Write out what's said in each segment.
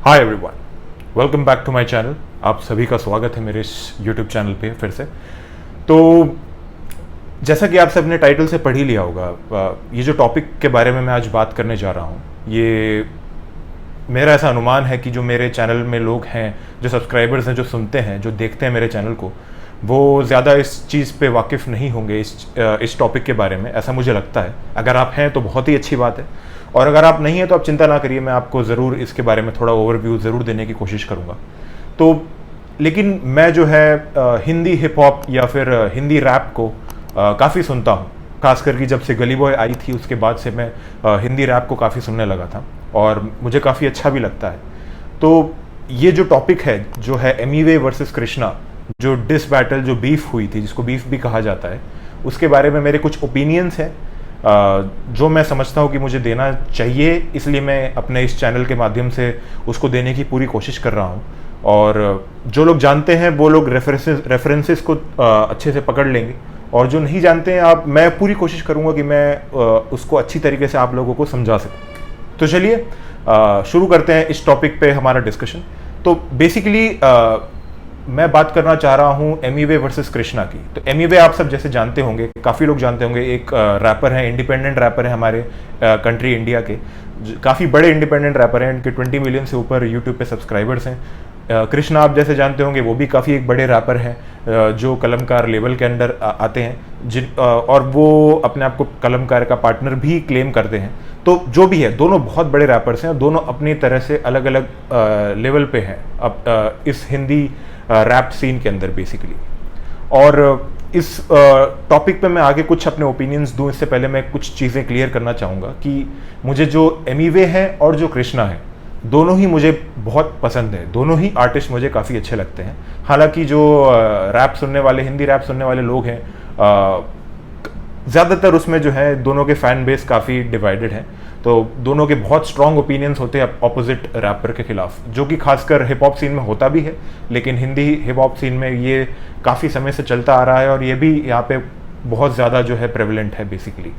Hi everyone, welcome back to my channel. आप सभी का स्वागत है मेरे इस यूट्यूब चैनल पे फिर से। तो जैसा कि आप सबने टाइटल से पढ़ ही लिया होगा, ये जो टॉपिक के बारे में मैं आज बात करने जा रहा हूँ, ये मेरा ऐसा अनुमान है कि जो मेरे चैनल में लोग हैं, जो सब्सक्राइबर्स हैं, जो सुनते हैं, जो देखते हैं मेरे चैनल को, वो ज़्यादा इस चीज़ पे वाकिफ़ नहीं होंगे इस टॉपिक के बारे में, ऐसा मुझे लगता है। अगर आप हैं तो बहुत ही अच्छी बात है, और अगर आप नहीं हैं तो आप चिंता ना करिए, मैं आपको ज़रूर इसके बारे में थोड़ा ओवरव्यू ज़रूर देने की कोशिश करूँगा। तो लेकिन मैं जो है हिंदी हिप हॉप या फिर हिंदी रैप को काफ़ी सुनता हूँ। खासकर कि जब से गली बॉय आई थी उसके बाद से मैं हिंदी रैप को काफ़ी सुनने लगा था और मुझे काफ़ी अच्छा भी लगता है। तो ये जो टॉपिक है, जो है एमिवे वर्सेस कृष्णा, जो डिस बैटल, जो बीफ हुई थी, जिसको बीफ भी कहा जाता है, उसके बारे में मेरे कुछ ओपिनियंस हैं जो मैं समझता हूँ कि मुझे देना चाहिए, इसलिए मैं अपने इस चैनल के माध्यम से उसको देने की पूरी कोशिश कर रहा हूँ। और जो लोग जानते हैं वो लोग रेफरेंसेस को अच्छे से पकड़ लेंगे, और जो नहीं जानते हैं मैं पूरी कोशिश करूँगा कि मैं उसको अच्छी तरीके से आप लोगों को समझा सकूँ। तो चलिए शुरू करते हैं इस टॉपिक पे हमारा डिस्कशन। तो बेसिकली मैं बात करना चाह रहा हूँ एमिवे वर्सेस कृष्णा की। तो एमिवे आप सब जैसे जानते होंगे, काफ़ी लोग जानते होंगे, एक रैपर हैं, इंडिपेंडेंट रैपर हैं हमारे कंट्री इंडिया के, काफ़ी बड़े इंडिपेंडेंट रैपर हैं, इनके 20 मिलियन से ऊपर यूट्यूब पे सब्सक्राइबर्स हैं। कृष्णा आप जैसे जानते होंगे, वो भी काफ़ी एक बड़े रैपर हैं जो कलमकार लेवल के अंडर आते हैं, और वो अपने आप को कलमकार का पार्टनर भी क्लेम करते हैं। तो जो भी है, दोनों बहुत बड़े रैपर्स हैं, दोनों अपनी तरह से अलग अलग लेवल पे हैं अब इस हिंदी रैप सीन के अंदर बेसिकली। और इस टॉपिक पे मैं आगे कुछ अपने ओपिनियंस दूं, इससे पहले मैं कुछ चीज़ें क्लियर करना चाहूँगा कि मुझे जो एमिवे है और जो कृष्णा है, दोनों ही मुझे बहुत पसंद है, दोनों ही आर्टिस्ट मुझे काफ़ी अच्छे लगते हैं। हालांकि जो रैप सुनने वाले, हिंदी रैप सुनने वाले लोग हैं, ज़्यादातर उसमें जो है दोनों के फ़ैन बेस काफ़ी डिवाइडेड है। तो दोनों के बहुत स्ट्रॉन्ग ओपिनियंस होते हैं अपोजिट रैपर के खिलाफ, जो कि खासकर हिप हॉप सीन में होता भी है, लेकिन हिंदी हिप हॉप सीन में ये काफ़ी समय से चलता आ रहा है और ये भी यहाँ पे बहुत ज़्यादा जो है प्रेवलेंट है बेसिकली।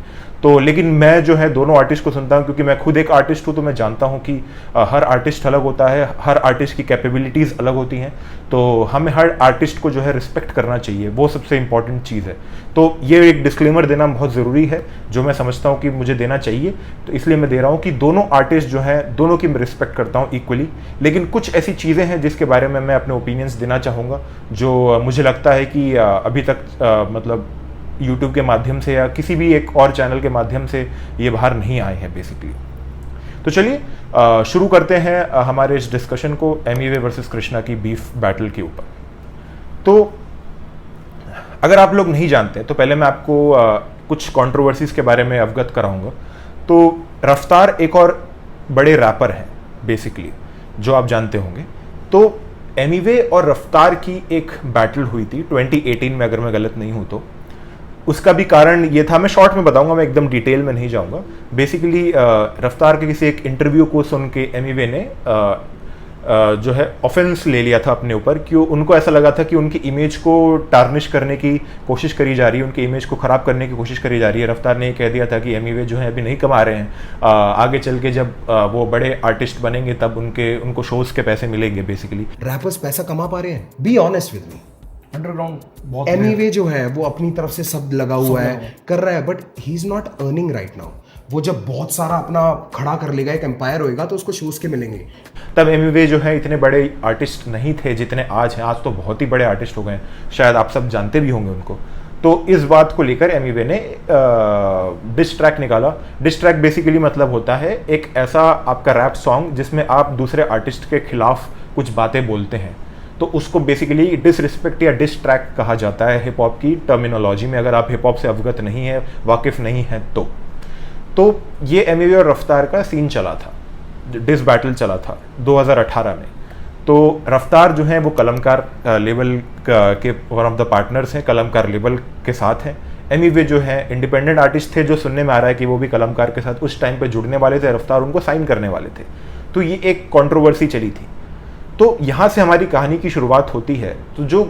तो लेकिन मैं जो है दोनों आर्टिस्ट को सुनता हूँ, क्योंकि मैं खुद एक आर्टिस्ट हूँ, तो मैं जानता हूँ कि हर आर्टिस्ट अलग होता है, हर आर्टिस्ट की कैपेबिलिटीज़ अलग होती हैं। तो हमें हर आर्टिस्ट को जो है रिस्पेक्ट करना चाहिए, वो सबसे इंपॉर्टेंट चीज़ है। तो ये एक डिस्क्लेमर देना बहुत ज़रूरी है, जो मैं समझता हूँ कि मुझे देना चाहिए, तो इसलिए मैं दे रहा हूँ कि दोनों आर्टिस्ट जो हैं, दोनों की मैं रिस्पेक्ट करता हूँ इक्वली। लेकिन कुछ ऐसी चीज़ें हैं जिसके बारे में मैं अपने ओपिनियंस देना चाहूँगा, जो मुझे लगता है कि अभी तक मतलब यूट्यूब के माध्यम से या किसी भी एक और चैनल के माध्यम से ये बाहर नहीं आए हैं बेसिकली। तो चलिए शुरू करते हैं हमारे इस डिस्कशन को एमिवे वर्सेस कृष्णा की बीफ बैटल के ऊपर। तो अगर आप लोग नहीं जानते तो पहले मैं आपको कुछ कंट्रोवर्सीज के बारे में अवगत कराऊंगा। तो रफ्तार एक और बड़े रैपर हैं बेसिकली, जो आप जानते होंगे। तो एमिवे और रफ्तार की एक बैटल हुई थी 2018 में, अगर मैं गलत नहीं हूं तो। उसका भी कारण ये था, मैं शॉर्ट में बताऊंगा, मैं एकदम डिटेल में नहीं जाऊंगा। बेसिकली रफ्तार के किसी एक इंटरव्यू को सुन के एमिवे ने जो है ऑफेंस ले लिया था अपने ऊपर, कि उनको ऐसा लगा था कि उनकी इमेज को टार्निश करने की कोशिश करी जा रही है, उनकी इमेज को ख़राब करने की कोशिश करी जा रही है। रफ्तार ने कह दिया था कि एमिवे जो है अभी नहीं कमा रहे हैं, आगे चल के जब वो बड़े आर्टिस्ट बनेंगे तब उनको शोज़ के पैसे मिलेंगे बेसिकली। रैपर्स पैसा कमा पा रहे हैं, be honest with me. Underground बहुत एमिवे जो है वो अपनी तरफ से सब लगा हुआ है, कर रहा है, but he is not earning right now. वो जब बहुत सारा अपना खड़ा कर लेगा, एक एम्पायर होएगा, तो उसको शोज के मिलेंगे। तब एमिवे जो है इतने बड़े आर्टिस्ट नहीं थे जितने आज हैं। आज तो बहुत ही बड़े आर्टिस्ट हो गए हैं, शायद आप सब जानते भी होंगे उनको। तो इस बात को लेकर एमिवे ने डिस ट्रैक निकाला। डिस ट्रैक बेसिकली मतलब होता है एक ऐसा आपका रैप सॉन्ग जिसमें आप दूसरे आर्टिस्ट के खिलाफ कुछ बातें बोलते हैं, तो उसको बेसिकली डिसरिस्पेक्ट या डिस ट्रैक कहा जाता है हिप हॉप की टर्मिनोलॉजी में, अगर आप हिप हॉप से अवगत नहीं है, वाकिफ नहीं है तो ये एमिवे और रफ्तार का सीन चला था, डिस बैटल चला था 2018 में। तो रफ्तार जो है वो कलमकार लेवल के वन ऑफ द पार्टनर्स हैं, कलमकार लेवल के साथ हैं। एमिवे जो है इंडिपेंडेंट आर्टिस्ट थे, जो सुनने में आ रहा है कि वो भी कलमकार के साथ उस टाइम पे जुड़ने वाले थे, रफ्तार उनको साइन करने वाले थे। तो ये एक कंट्रोवर्सी चली थी। तो यहाँ से हमारी कहानी की शुरुआत होती है। तो जो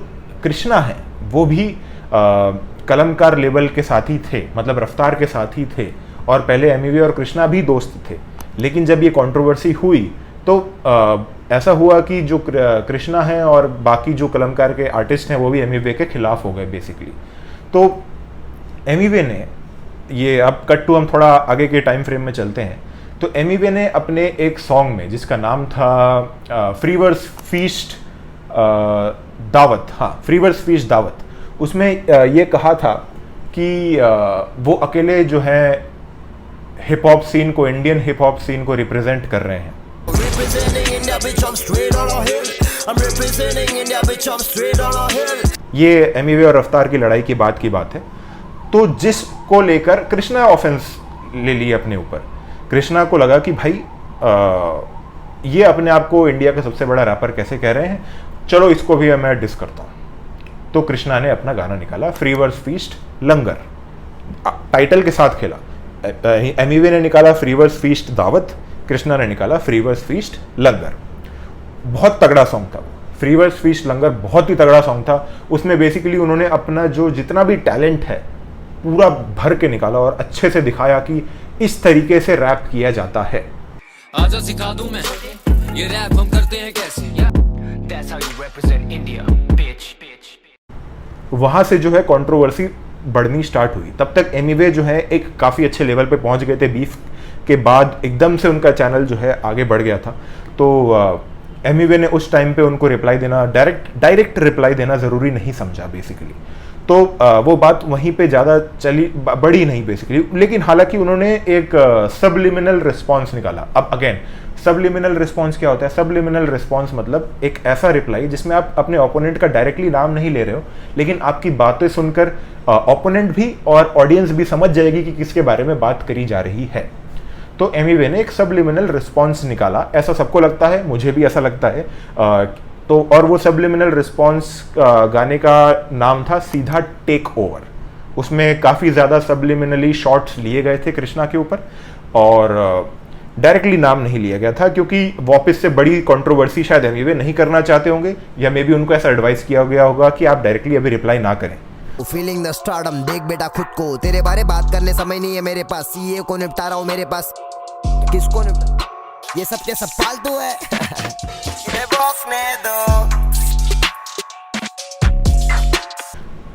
कृष्णा है वो भी कलमकार लेवल के साथ ही थे, मतलब रफ्तार के साथ ही थे, और पहले एमिवे और कृष्णा भी दोस्त थे। लेकिन जब ये कंट्रोवर्सी हुई तो ऐसा हुआ कि जो कृष्णा है और बाकी जो कलमकार के आर्टिस्ट हैं वो भी एमिवे के खिलाफ हो गए बेसिकली। तो एमिवे ने ये, अब कट टू हम थोड़ा आगे के टाइम फ्रेम में चलते हैं, तो एमिवे ने अपने एक सॉन्ग में जिसका नाम था फ्रीवर्स फीस्ट दावत, हाँ फ्रीवर्स फीस्ट दावत, उसमें ये कहा था कि वो अकेले जो है हिप हॉप सीन को, इंडियन हिप हॉप सीन को रिप्रेजेंट कर रहे हैं। ये एमिवे और रफ्तार की लड़ाई की बात है, तो जिसको लेकर कृष्णा ऑफेंस ले लिए अपने ऊपर। कृष्णा को लगा कि भाई ये अपने आप को इंडिया का सबसे बड़ा रैपर कैसे कह रहे हैं, चलो इसको भी मैं डिस करता हूँ। तो कृष्णा ने अपना गाना निकाला फ्रीवर्स फीस्ट लंगर, टाइटल के साथ खेला। एमिवे ने निकाला फ्रीवर्स फीस्ट दावत, कृष्णा ने निकाला फ्रीवर्स फीस्ट लंगर। बहुत तगड़ा सॉन्ग था फ्रीवर्स फीस्ट लंगर, बहुत ही तगड़ा सॉन्ग था। उसमें बेसिकली उन्होंने अपना जो जितना भी टैलेंट है पूरा भर के निकाला और अच्छे से दिखाया कि इस तरीके से रैप किया जाता है। आजा सिखा दूं मैं ये रैप हम करते हैं कैसे। That's how you represent India, bitch. वहां से जो है कंट्रोवर्सी बढ़नी स्टार्ट हुई। तब तक एमिवे जो है एक काफ़ी अच्छे लेवल पे पहुंच गए थे। बीफ के बाद एकदम से उनका चैनल जो है आगे बढ़ गया था। तो एमिवे ने उस टाइम पे उनको रिप्लाई देना, डायरेक्ट रिप्लाई देना ज़रूरी नहीं समझा बेसिकली। तो वो बात वहीं पे ज़्यादा बढ़ी नहीं बेसिकली। लेकिन हालांकि उन्होंने एक सबलिमिनल रिस्पॉन्स निकाला। अब अगेन सबलिमिनल रिस्पॉन्स क्या होता है? सबलिमिनल रिस्पॉन्स मतलब एक ऐसा रिप्लाई जिसमें आप अपने ओपोनेंट का डायरेक्टली नाम नहीं ले रहे हो, लेकिन आपकी बातें सुनकर ओपोनेंट भी और ऑडियंस भी समझ जाएगी कि किसके बारे में बात करी जा रही है। तो एमिवे ने एक सबलिमिनल रिस्पॉन्स निकाला, ऐसा सबको लगता है, मुझे भी ऐसा लगता है। तो और वो सबलिमिनल रिस्पॉन्स गाने का नाम था सीधा टेक ओवर। उसमें काफ़ी ज़्यादा सबलिमिनली शॉट्स लिए गए थे कृष्णा के ऊपर और डायरेक्टली नाम नहीं लिया गया था, क्योंकि वापस से बड़ी कंट्रोवर्सी शायद एमिवे नहीं करना चाहते होंगे, या मे बी उनको ऐसा एडवाइस किया गया होगा कि आप डायरेक्टली अभी रिप्लाई ना करें। फीलिंग द स्टारडम, देख बेटा खुद को, तेरे बारे बात करने समय नहीं है मेरे पास, सीए को निपटा रहा हूँ मेरे पास, किसको ये सब के सब फालतू है।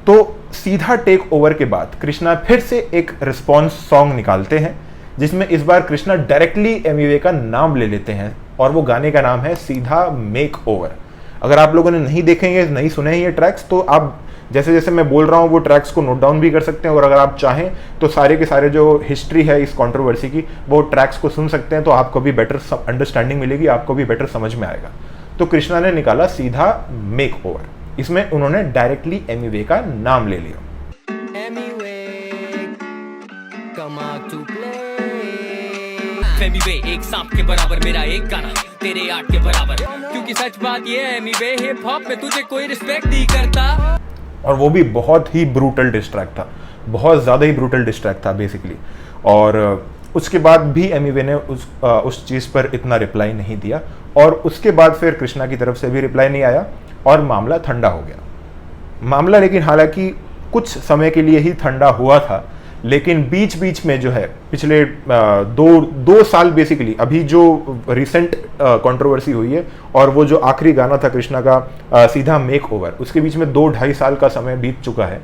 तो सीधा टेक ओवर के बाद कृष्णा फिर से एक रिस्पॉन्स सॉन्ग निकालते हैं, जिसमें इस बार कृष्णा डायरेक्टली एमिवे का नाम ले लेते हैं और वो गाने का नाम है सीधा मेक ओवर। अगर आप लोगों ने नहीं देखेंगे, नहीं सुने हैं ये ट्रैक्स, तो आप जैसे जैसे मैं बोल रहा हूँ वो ट्रैक्स को नोट डाउन भी कर सकते हैं, और अगर आप चाहें तो सारे के सारे जो हिस्ट्री है इस कंट्रोवर्सी की वो ट्रैक्स को सुन सकते हैं, तो आपको भी बेटर अंडरस्टैंडिंग मिलेगी, आपको भी बेटर समझ में आएगा। तो कृष्णा ने निकाला सीधा मेक ओवर, इसमें उन्होंने डायरेक्टली एमिवे का नाम ले लिया। एमिवे एक सांप के बराबर, मेरा एक गाना तेरे 8 के बराबर, क्योंकि सच बात ये है एमिवे हिप हॉप में तुझे कोई रिस्पेक्ट नहीं करता। और वो भी बहुत ही ब्रूटल डिस्ट्रैक्ट था, बहुत ज़्यादा ही ब्रूटल डिस्ट्रैक्ट था बेसिकली। और उसके बाद भी एमिवे ने उस चीज़ पर इतना रिप्लाई नहीं दिया, और उसके बाद फिर कृष्णा की तरफ से भी रिप्लाई नहीं आया और मामला ठंडा हो गया। मामला लेकिन हालांकि कुछ समय के लिए ही ठंडा हुआ था, लेकिन बीच बीच में जो है पिछले दो साल बेसिकली, अभी जो रिसेंट कंट्रोवर्सी हुई है और वो जो आखिरी गाना था कृष्णा का सीधा मेक ओवर, उसके बीच में 2-2.5 साल का समय बीत चुका है।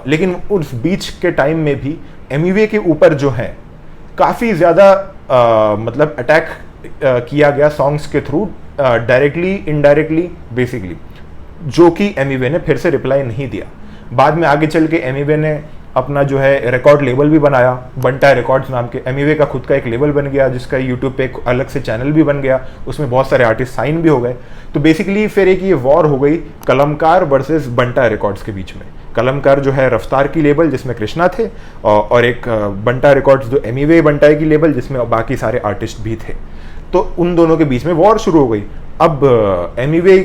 लेकिन उस बीच के टाइम में भी एमिवे के ऊपर जो है काफ़ी ज़्यादा मतलब अटैक किया गया सॉन्ग्स के थ्रू, डायरेक्टली इनडायरेक्टली बेसिकली, जो कि एमिवे ने फिर से रिप्लाई नहीं दिया। बाद में आगे चल के एमिवे ने अपना जो है रिकॉर्ड लेबल भी बनाया, बंटा रिकॉर्ड्स नाम के। एमिवे का खुद का एक लेबल बन गया, जिसका यूट्यूब पे एक अलग से चैनल भी बन गया, उसमें बहुत सारे आर्टिस्ट साइन भी हो गए। तो बेसिकली फिर एक ये वॉर हो गई कलमकार वर्सेस बंटा रिकॉर्ड्स के बीच में। कलमकार जो है रफ्तार की लेबल जिसमें कृष्णा थे, और एक बंटा रिकॉर्ड्स जो एमिवे बंटा की लेबल जिसमें बाकी सारे आर्टिस्ट भी थे। तो उन दोनों के बीच में वॉर शुरू हो गई। अब एमिवे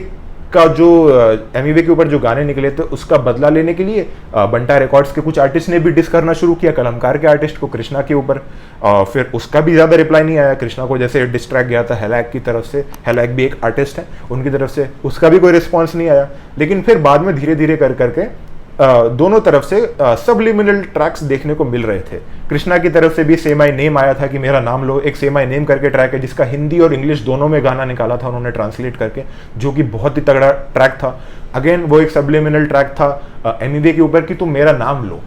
के ऊपर जो गाने निकले थे उसका बदला लेने के लिए बंटा रिकॉर्ड्स के कुछ आर्टिस्ट ने भी डिस करना शुरू किया कलमकार के आर्टिस्ट को कृष्णा के ऊपर। फिर उसका भी ज़्यादा रिप्लाई नहीं आया कृष्णा को, जैसे डिस्ट्रैक्ट गया था हेलैक की तरफ से। हेलैक भी एक आर्टिस्ट है, उनकी तरफ से उसका भी कोई रिस्पॉन्स नहीं आया। लेकिन फिर बाद में धीरे धीरे कर करके दोनों तरफ से सबलिमिनल ट्रैक्स देखने को मिल रहे थे। कृष्णा की तरफ से भी से माय नेम आया था कि मेरा नाम लो, एक से माय नेम करके ट्रैक है जिसका हिंदी और इंग्लिश दोनों में गाना निकाला था उन्होंने ट्रांसलेट करके, जो कि बहुत ही तगड़ा ट्रैक था। अगेन वो एक सबलिमिनल ट्रैक था एमिवे के ऊपर कि तुम मेरा नाम लो,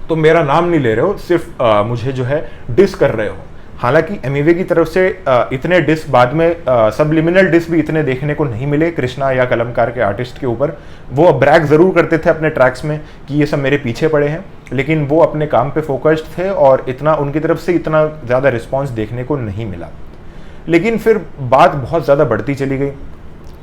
तो मेरा नाम नहीं ले रहे हो, सिर्फ मुझे जो है डिस कर रहे हो। हालांकि एमिवे की तरफ से इतने डिस बाद में सबलिमिनल डिस भी इतने देखने को नहीं मिले कृष्णा या कलमकार के आर्टिस्ट के ऊपर। वो ब्रैग जरूर करते थे अपने ट्रैक्स में कि ये सब मेरे पीछे पड़े हैं, लेकिन वो अपने काम पे फोकस्ड थे और इतना उनकी तरफ से इतना ज़्यादा रिस्पॉन्स देखने को नहीं मिला। लेकिन फिर बात बहुत ज़्यादा बढ़ती चली गई,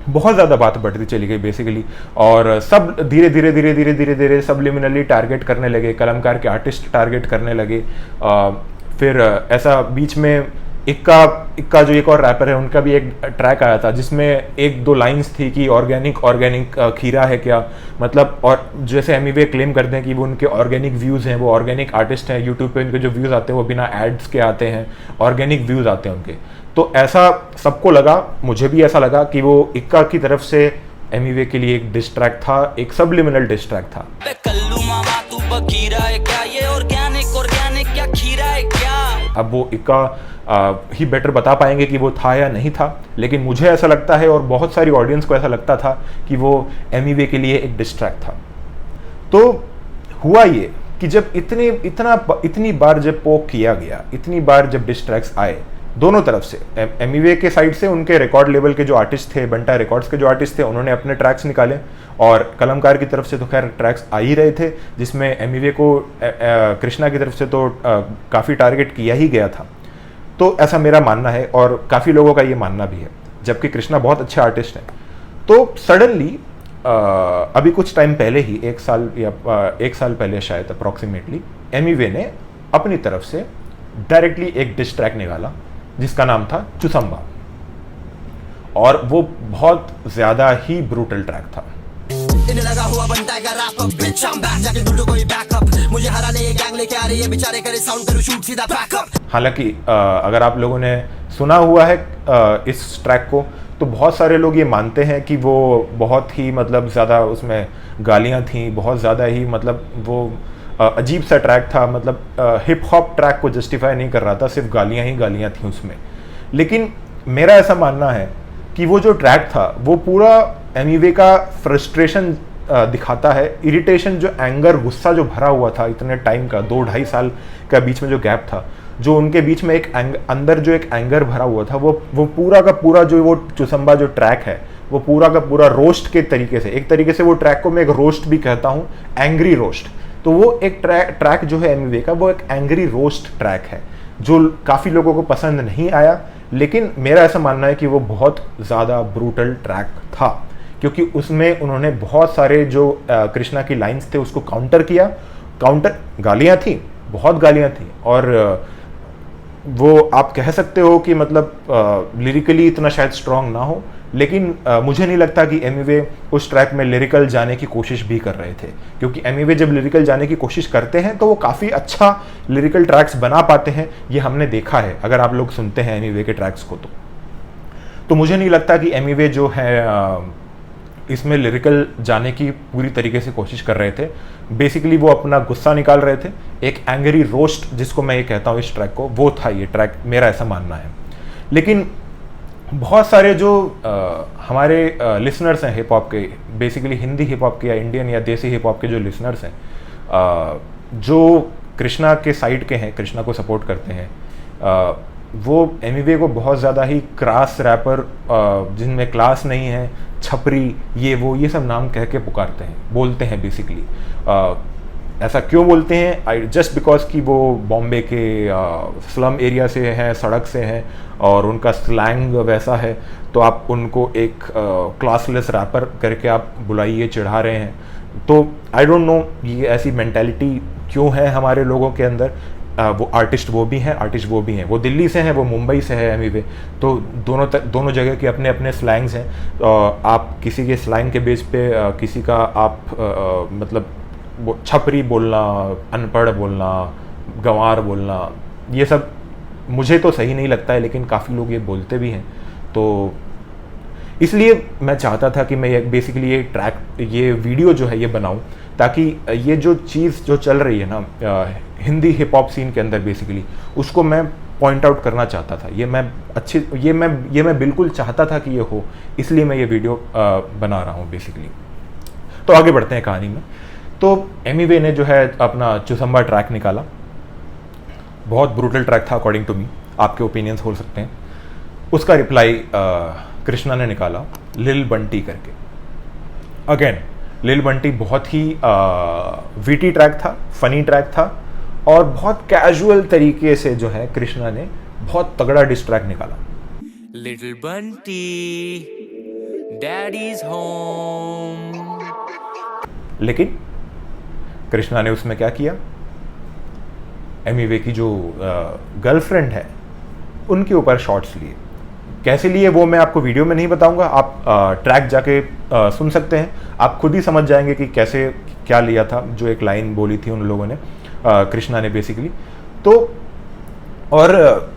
बहुत ज़्यादा बात बढ़ती चली गई बेसिकली, और सब धीरे धीरे धीरे धीरे धीरे धीरे सबलिमिनली टारगेट करने लगे, कलमकार के आर्टिस्ट टारगेट करने लगे। फिर ऐसा बीच में इक्का जो एक और रैपर है उनका भी एक ट्रैक आया था जिसमें एक दो लाइंस थी कि ऑर्गेनिक खीरा है क्या, मतलब, और जैसे एमिवे क्लेम करते हैं कि वो उनके ऑर्गेनिक व्यूज़ हैं, वो ऑर्गेनिक आर्टिस्ट हैं, यूट्यूब पे उनके जो व्यूज़ आते हैं वो बिना एड्स के आते हैं, ऑर्गेनिक व्यूज़ आते हैं उनके। तो ऐसा सबको लगा, मुझे भी ऐसा लगा कि वो इक्का की तरफ से एमिवे के लिए एक डिस ट्रैक था, एक सबलिमिनल डिस ट्रैक था। अब वो इक्का ही बेटर बता पाएंगे कि वो था या नहीं था, लेकिन मुझे ऐसा लगता है और बहुत सारी ऑडियंस को ऐसा लगता था कि वो एमिवे के लिए एक डिस ट्रैक था। तो हुआ ये कि जब इतनी बार जब पोक किया गया, इतनी बार जब डिस ट्रैक्स आए दोनों तरफ से, एमिवे के साइड से उनके रिकॉर्ड लेवल के जो आर्टिस्ट थे, बंटा रिकॉर्ड्स के जो आर्टिस्ट थे, उन्होंने अपने ट्रैक्स निकाले, और कलमकार की तरफ से तो खैर ट्रैक्स आ ही रहे थे जिसमें एमिवे को कृष्णा की तरफ से तो काफ़ी टारगेट किया ही गया था। तो ऐसा मेरा मानना है और काफ़ी लोगों का ये मानना भी है, जबकि कृष्णा बहुत अच्छे आर्टिस्ट हैं। तो सडनली अभी कुछ टाइम पहले ही, एक साल पहले शायद अप्रॉक्सीमेटली, एमिवे ने अपनी तरफ से डायरेक्टली एक डिस ट्रैक निकाला जिसका नाम था चुसंबा, और वो बहुत ज़्यादा ही ब्रूटल ट्रैक था। लगा हुआ बनता है rap up, bitch I am back, जाके ढूंढो कोई बैकअप, मुझे हराने ये गैंग लेके आ रही है, बेचारे करे साउंड करो शूट सीधा बैकअप। हालांकि अगर आप लोगों ने सुना हुआ है इस ट्रैक को, तो बहुत सारे लोग ये मानते हैं कि वो बहुत ही मतलब ज़्यादा उसमें गालियाँ थीं, बहुत ज़्यादा ही मतलब वो अजीब सा ट्रैक था, मतलब हिप हॉप ट्रैक को जस्टिफाई नहीं कर रहा था, सिर्फ गालियाँ ही गालियाँ थीं उसमें। लेकिन मेरा ऐसा मानना है कि वो जो ट्रैक था वो पूरा एमिवे का फ्रस्ट्रेशन दिखाता है, इरिटेशन, जो एंगर, गुस्सा जो भरा हुआ था इतने टाइम का, 2-2.5 साल का बीच में जो गैप था, जो उनके बीच में एक अंदर जो एक एंगर भरा हुआ था, वो पूरा का पूरा जो वो चुसंबा जो ट्रैक है वो पूरा का पूरा रोस्ट के तरीके से, एक तरीके से वो ट्रैक को मैं एक रोस्ट भी कहता हूँ, एंग्री रोस्ट। तो वो एक ट्रैक जो है एमिवे का, वो एक एंग्री रोस्ट ट्रैक है जो काफ़ी लोगों को पसंद नहीं आया, लेकिन मेरा ऐसा मानना है कि वो बहुत ज़्यादा ब्रूटल ट्रैक था, क्योंकि उसमें उन्होंने बहुत सारे जो कृष्णा की लाइंस थे उसको काउंटर गालियाँ थी, बहुत गालियाँ थी, और वो आप कह सकते हो कि मतलब लिरिकली इतना शायद स्ट्रांग ना हो, लेकिन मुझे नहीं लगता कि एमिवे उस ट्रैक में लिरिकल जाने की कोशिश भी कर रहे थे, क्योंकि एमिवे जब लिरिकल जाने की कोशिश करते हैं तो वो काफ़ी अच्छा लिरिकल ट्रैक्स बना पाते हैं, ये हमने देखा है अगर आप लोग सुनते हैं एमिवे के ट्रैक्स को। तो मुझे नहीं लगता कि एमिवे जो है इसमें लिरिकल जाने की पूरी तरीके से कोशिश कर रहे थे। बेसिकली वो अपना गुस्सा निकाल रहे थे, एक एंग्री रोस्ट जिसको मैं ये कहता हूँ इस ट्रैक को, वो था ये ट्रैक, मेरा ऐसा मानना है। लेकिन बहुत सारे जो हमारे लिसनर्स हैं हिप हॉप के, बेसिकली हिंदी हिप हॉप के या इंडियन या देसी हिप हॉप के जो लिसनर्स हैं, जो कृष्णा के साइड के हैं, कृष्णा को सपोर्ट करते हैं, वो एमिवे को बहुत ज़्यादा ही क्रास रैपर, जिनमें क्लास नहीं है, छपरी, ये सब नाम कह के पुकारते हैं, बोलते हैं बेसिकली। ऐसा क्यों बोलते हैं? जस्ट बिकॉज कि वो बॉम्बे के स्लम एरिया से हैं, सड़क से हैं, और उनका स्लैंग वैसा है, तो आप उनको एक क्लासलेस रैपर करके आप बुलाइए, चिढ़ा रहे हैं। तो आई डोंट नो ये ऐसी मेंटालिटी क्यों है हमारे लोगों के अंदर। वो आर्टिस्ट वो भी हैं, वो दिल्ली से हैं, वो मुंबई से है एमिवे, तो दोनों जगह के अपने अपने स्लैंग्स हैं। आप किसी के स्लैंग के बेस पे किसी का आप मतलब छपरी बोलना, अनपढ़ बोलना, गंवार बोलना, ये सब मुझे तो सही नहीं लगता है, लेकिन काफ़ी लोग ये बोलते भी हैं। तो इसलिए मैं चाहता था कि मैं बेसिकली ये वीडियो जो है ये बनाऊं, ताकि ये जो चीज़ जो चल रही है ना हिंदी हिप हॉप सीन के अंदर बेसिकली, उसको मैं पॉइंट आउट करना चाहता था। ये मैं बिल्कुल चाहता था कि ये हो, इसलिए मैं ये वीडियो बना रहा हूँ बेसिकली। तो आगे बढ़ते हैं कहानी में। तो एमिवे ने जो है अपना चुसम्बा ट्रैक निकाला, बहुत ब्रूटल ट्रैक था अकॉर्डिंग टू मी, आपके ओपिनियंस हो सकते हैं। उसका रिप्लाई कृष्णा ने निकाला लिल बंटी करके। अगेन लिल बंटी बहुत ही वीटी ट्रैक था, फनी ट्रैक था, और बहुत कैजुअल तरीके से जो है कृष्णा ने बहुत तगड़ा डिस ट्रैक निकाला। Little Bunty, daddies home. लेकिन कृष्णा ने उसमें क्या किया, एमिवे की जो गर्लफ्रेंड है उनके ऊपर शॉट्स लिए। कैसे लिए वो मैं आपको वीडियो में नहीं बताऊंगा, आप ट्रैक जाके सुन सकते हैं, आप खुद ही समझ जाएंगे कि कैसे क्या लिया था। जो एक लाइन बोली थी उन लोगों ने, कृष्णा ने बेसिकली। तो और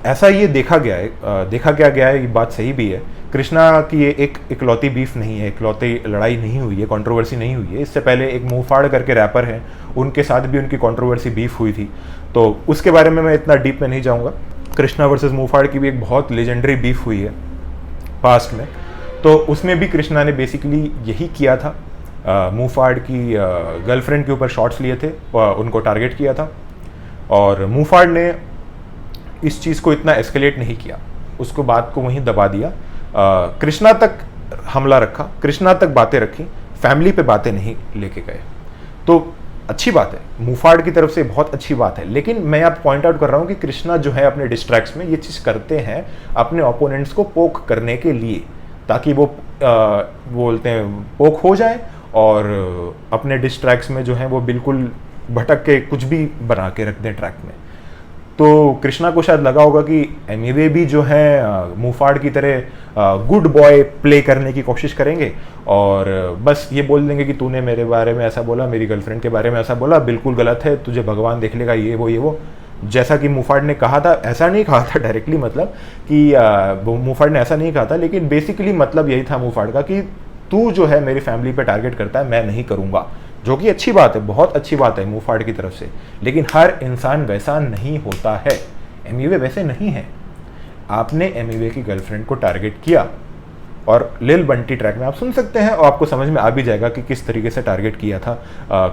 ऐसा ये देखा गया है, ये बात सही भी है, कृष्णा की ये एक इकलौती बीफ नहीं है, इकलौती लड़ाई नहीं हुई है, कंट्रोवर्सी नहीं हुई है। इससे पहले एक मुंहफाड़ करके रैपर हैं, उनके साथ भी उनकी कंट्रोवर्सी बीफ हुई थी, तो उसके बारे में मैं इतना डीप में नहीं जाऊंगा। कृष्णा वर्सेस मुंहफाड़ की भी एक बहुत लेजेंडरी बीफ हुई है पास्ट में, तो उसमें भी कृष्णा ने बेसिकली यही किया था, मुंहफाड़ की गर्लफ्रेंड के ऊपर शॉट्स लिए थे, उनको टारगेट किया था, और मुंहफाड़ ने इस चीज़ को इतना एस्केलेट नहीं किया, उसको बात को वहीं दबा दिया। कृष्णा तक हमला रखा, कृष्णा तक बातें रखी, फैमिली पे बातें नहीं लेके गए। तो अच्छी बात है, मुंहफाड़ की तरफ से बहुत अच्छी बात है। लेकिन मैं आप पॉइंट आउट कर रहा हूँ कि कृष्णा जो है अपने डिस्ट्रैक्ट्स में ये चीज़ करते हैं अपने ओपोनेंट्स को पोक करने के लिए, ताकि वो बोलते हैं पोक हो जाए और अपने डिस्ट्रैक्ट्स में जो है वो बिल्कुल भटक के कुछ भी बना के रख दें ट्रैक में। तो कृष्णा को शायद लगा होगा कि एमिवे भी जो है मुंहफाड़ की तरह गुड बॉय प्ले करने की कोशिश करेंगे और बस ये बोल देंगे कि तूने मेरे बारे में ऐसा बोला, मेरी गर्लफ्रेंड के बारे में ऐसा बोला, बिल्कुल गलत है, तुझे भगवान देख लेगा, ये वो। जैसा कि मुंहफाड़ ने कहा था, ऐसा नहीं कहा था डायरेक्टली, मतलब कि मुंहफाड़ ने ऐसा नहीं कहा था, लेकिन बेसिकली मतलब यही था मुंहफाड़ का कि तू जो है मेरी फैमिली पे टारगेट करता है, मैं नहीं करूँगा। जो कि अच्छी बात है, बहुत अच्छी बात है मुंहफाड़ की तरफ से, लेकिन हर इंसान वैसा नहीं होता है। एमिवे वैसे नहीं है। आपने एमिवे की गर्लफ्रेंड को टारगेट किया, और लिल बंटी ट्रैक में आप सुन सकते हैं और आपको समझ में आ भी जाएगा कि किस तरीके से टारगेट किया था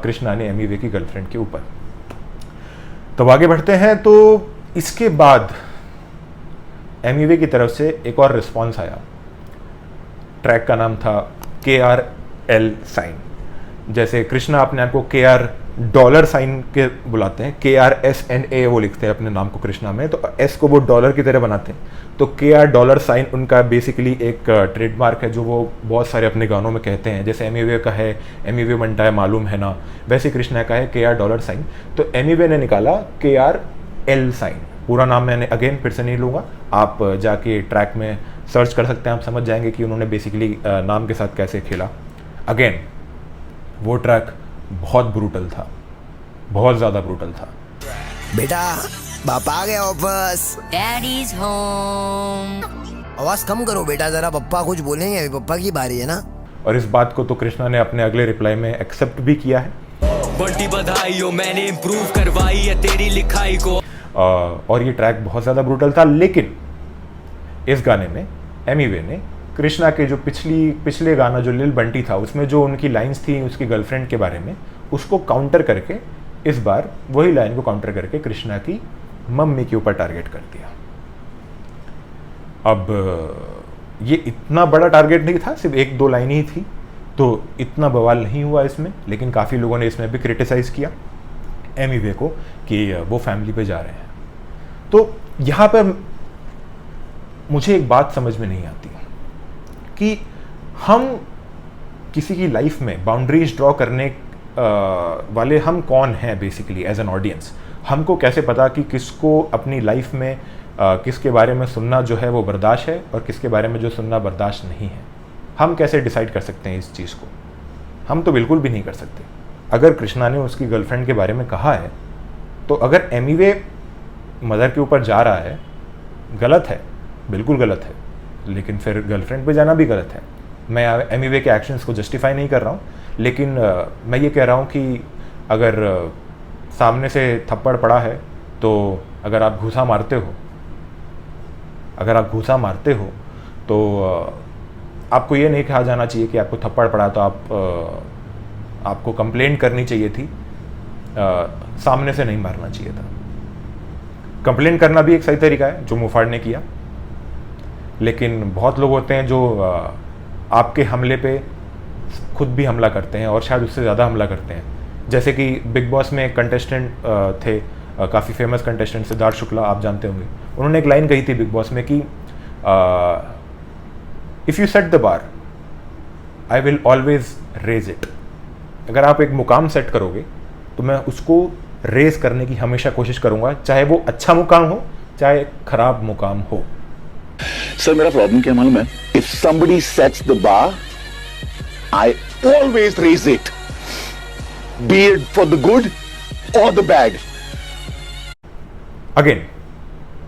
कृष्णा ने एमिवे की गर्लफ्रेंड के ऊपर। तो आगे बढ़ते हैं। तो इसके बाद एमिवे की तरफ से एक और रिस्पॉन्स आया। ट्रैक का नाम था KRL साइन। जैसे कृष्णा अपने आप को KR डॉलर साइन के बुलाते हैं, KRSNA वो लिखते हैं अपने नाम को कृष्णा में, तो S को वो डॉलर की तरह बनाते हैं। तो KR डॉलर साइन उनका बेसिकली एक ट्रेडमार्क है जो वो बहुत सारे अपने गानों में कहते हैं। जैसे एमिवे का है एमिवे बनता है मालूम है ना, वैसे कृष्णा का है KR डॉलर साइन। तो एमिवे ने निकाला KRL साइन। पूरा नाम मैंने अगेन फिर से नहीं लूँगा, आप जाके ट्रैक में सर्च कर सकते हैं, आप समझ जाएंगे कि उन्होंने बेसिकली नाम के साथ कैसे खेला। अगेन वो ट्रैक बहुत ब्रूटल था, बहुत ज़्यादा ब्रूटल था। बेटा पापा आ गया वापस। Daddies home. आवाज कम करो बेटा जरा, पप्पा कुछ बोलेंगे, अभी पप्पा की बारी है ना। और इस बात को तो कृष्णा ने अपने अगले रिप्लाई में एक्सेप्ट भी किया है। बंटी बधाई हो, मैंने इम्प्रूव करवाई है तेरी लिखाई को। और ये ट्रैक बहुत ज़्यादा ब्रूटल था, लेकिन इस गाने में एमिवे ने कृष्णा के जो पिछले गाना जो लिल बंटी था उसमें जो उनकी लाइंस थी उसकी गर्लफ्रेंड के बारे में, उसको काउंटर करके इस बार वही लाइन को काउंटर करके कृष्णा की मम्मी के ऊपर टारगेट कर दिया। अब ये इतना बड़ा टारगेट नहीं था, सिर्फ 1-2 लाइन ही थी, तो इतना बवाल नहीं हुआ इसमें, लेकिन काफ़ी लोगों ने इसमें भी क्रिटिसाइज़ किया एमिवे को कि वो फैमिली पे जा रहे हैं। तो यहाँ पर मुझे एक बात समझ में नहीं आती कि हम किसी की लाइफ में बाउंड्रीज ड्रॉ करने वाले हम कौन हैं बेसिकली एज एन ऑडियंस। हमको कैसे पता कि किसको अपनी लाइफ में किसके बारे में सुनना जो है वो बर्दाश्त है और किसके बारे में जो सुनना बर्दाश्त नहीं है। हम कैसे डिसाइड कर सकते हैं इस चीज़ को? हम तो बिल्कुल भी नहीं कर सकते। अगर कृष्णा ने उसकी गर्लफ्रेंड के बारे में कहा है, तो अगर एमिवे मदर के ऊपर जा रहा है, गलत है, बिल्कुल गलत है, लेकिन फिर गर्लफ्रेंड पे जाना भी गलत है। मैं एमिवे के एक्शंस को जस्टिफाई नहीं कर रहा हूँ, लेकिन मैं ये कह रहा हूँ कि अगर सामने से थप्पड़ पड़ा है तो अगर आप घूसा मारते हो तो आपको ये नहीं कहा जाना चाहिए कि आपको थप्पड़ पड़ा तो आपको कंप्लेंट करनी चाहिए थी, सामने से नहीं मारना चाहिए था। कंप्लेंट करना भी एक सही तरीका है जो मुफाड़ ने किया, लेकिन बहुत लोग होते हैं जो आपके हमले पे खुद भी हमला करते हैं और शायद उससे ज़्यादा हमला करते हैं। जैसे कि बिग बॉस में एक कंटेस्टेंट थे, काफ़ी फेमस कंटेस्टेंट सिद्धार्थ शुक्ला, आप जानते होंगे। उन्होंने एक लाइन कही थी बिग बॉस में कि if you set the bar I will always raise it. अगर आप एक मुकाम सेट करोगे तो मैं उसको रेज करने की हमेशा कोशिश करूंगा, चाहे वो अच्छा मुकाम हो चाहे खराब मुकाम हो। सर मेरा प्रॉब्लम क्या मालूम है? If somebody sets the bar, I always raise it, be it for the good or the bad. Again,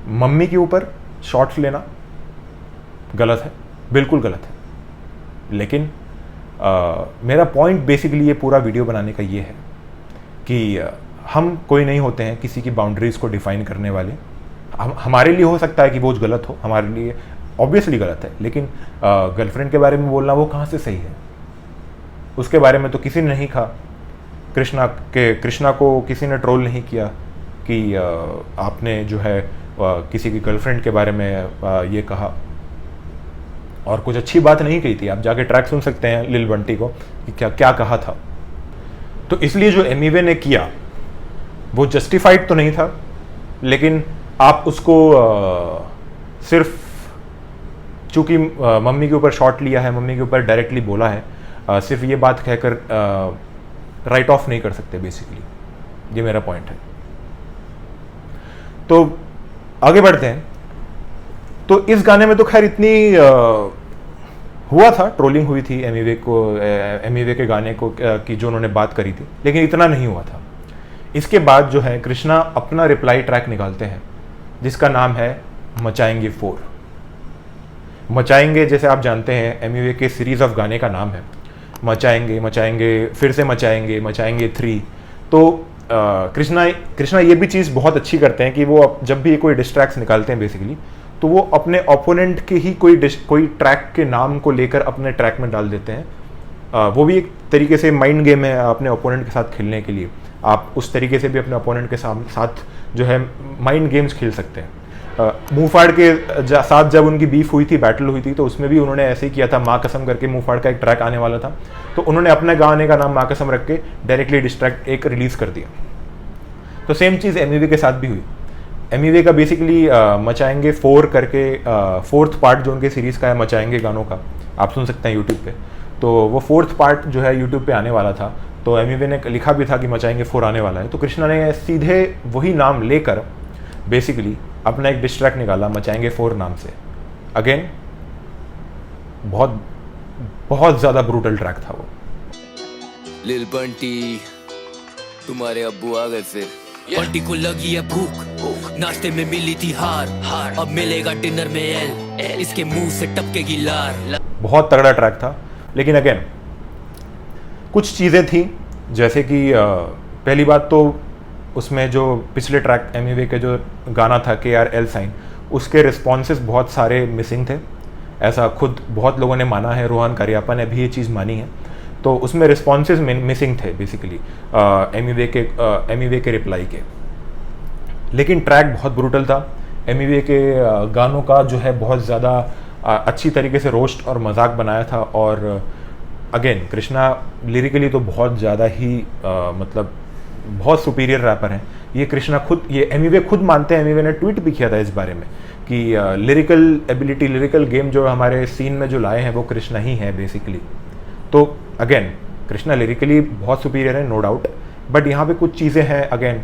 mummy के ऊपर शॉट्स लेना गलत है, बिल्कुल गलत है। लेकिन मेरा पॉइंट बेसिकली ये पूरा वीडियो बनाने का ये है कि हम कोई नहीं होते हैं किसी की बाउंड्रीज को डिफाइन करने वाले। हमारे लिए हो सकता है कि वो गलत हो, हमारे लिए ऑब्वियसली गलत है, लेकिन गर्लफ्रेंड के बारे में बोलना वो कहाँ से सही है? उसके बारे में तो किसी ने नहीं कहा। कृष्णा को किसी ने ट्रोल नहीं किया कि आपने जो है किसी की गर्लफ्रेंड के बारे में ये कहा, और कुछ अच्छी बात नहीं कही थी। आप जाके ट्रैक सुन सकते हैं लिल बंटी को कि क्या कहा था। तो इसलिए जो एमिवे ने किया वो जस्टिफाइड तो नहीं था, लेकिन आप उसको सिर्फ चूंकि मम्मी के ऊपर शॉट लिया है, मम्मी के ऊपर डायरेक्टली बोला है, सिर्फ ये बात कहकर राइट ऑफ नहीं कर सकते। बेसिकली ये मेरा पॉइंट है। तो आगे बढ़ते हैं। तो इस गाने में तो खैर इतनी हुआ था, ट्रोलिंग हुई थी एमिवे के गाने को की जो उन्होंने बात करी थी, लेकिन इतना नहीं हुआ था। इसके बाद जो है कृष्णा अपना रिप्लाई ट्रैक निकालते हैं जिसका नाम है मचाएंगे 4। मचाएंगे जैसे आप जानते हैं एमिवे के सीरीज ऑफ गाने का नाम है। मचाएंगे, फिर से मचाएंगे 3। तो कृष्णा ये भी चीज़ बहुत अच्छी करते हैं कि वो जब भी कोई डिस्ट्रैक्ट्स निकालते हैं बेसिकली, तो वो अपने ओपोनेंट के ही कोई ट्रैक के नाम को लेकर अपने ट्रैक में डाल देते हैं। वो भी एक तरीके से माइंड गेम है अपने ओपोनेंट के साथ खेलने के लिए। आप उस तरीके से भी अपने ओपोनेंट के साथ जो है माइंड गेम्स खेल सकते हैं। मुंहफाड़ के साथ जब उनकी बीफ हुई थी, बैटल हुई थी, तो उसमें भी उन्होंने ऐसे ही किया था। माँ कसम करके मुंहफाड़ का एक ट्रैक आने वाला था, तो उन्होंने अपने गाने का नाम माँ कसम रख के डायरेक्टली डिस्ट्रैक्ट एक रिलीज कर दिया। तो सेम चीज़ एमिवे के साथ भी हुई। एमिवे का बेसिकली मचाएंगे 4 करके 4th पार्ट जो उनके सीरीज़ का है मचाएंगे गानों का, आप सुन सकते हैं यूट्यूब पे। तो वो 4th पार्ट जो है यूट्यूब पे आने वाला था, तो एमिवे ने लिखा भी था कि मचाएंगे 4 आने वाला है। तो कृष्णा ने सीधे वही नाम लेकर बेसिकली अपना एक डिस्ट्रैक्ट निकाला मचाएंगे 4 नाम से। अगेन बहुत ज़्यादा ब्रूटल ट्रैक था वो। लिल बंटी तुम्हारे अब्बू आ गए फिर। बंटी को लगी है भूख, नाश्ते में मिली थी हार, अब मिलेगा डिनर में एल, इसके मुंह से टपकेगी लार। बहुत तगड़ा ट्रैक था, लेकिन अगेन कुछ चीज़ें थी, जैसे कि पहली बात तो उसमें जो पिछले ट्रैक एमिवे के जो गाना था KRL साइन, उसके रिस्पॉन्सेस बहुत सारे मिसिंग थे। ऐसा खुद बहुत लोगों ने माना है, रोहन करियापा ने भी ये चीज़ मानी है। तो उसमें रिस्पॉन्सेस मिसिंग थे बेसिकली एमिवे के रिप्लाई के। लेकिन ट्रैक बहुत ब्रूटल था। एमिवे के गानों का जो है बहुत ज़्यादा अच्छी तरीके से रोस्ट और मजाक बनाया था। और अगेन कृष्णा लिरिकली तो बहुत ज़्यादा ही मतलब बहुत सुपीरियर रैपर हैं। ये कृष्णा खुद, ये एमिवे खुद मानते हैं। एमिवे ने ट्वीट भी किया था इस बारे में कि लिरिकल एबिलिटी, लिरिकल गेम जो हमारे सीन में जो लाए हैं वो कृष्णा ही है बेसिकली। तो अगेन कृष्णा लिरिकली बहुत सुपीरियर है, नो डाउट। बट यहाँ पे कुछ चीज़ें हैं अगेन,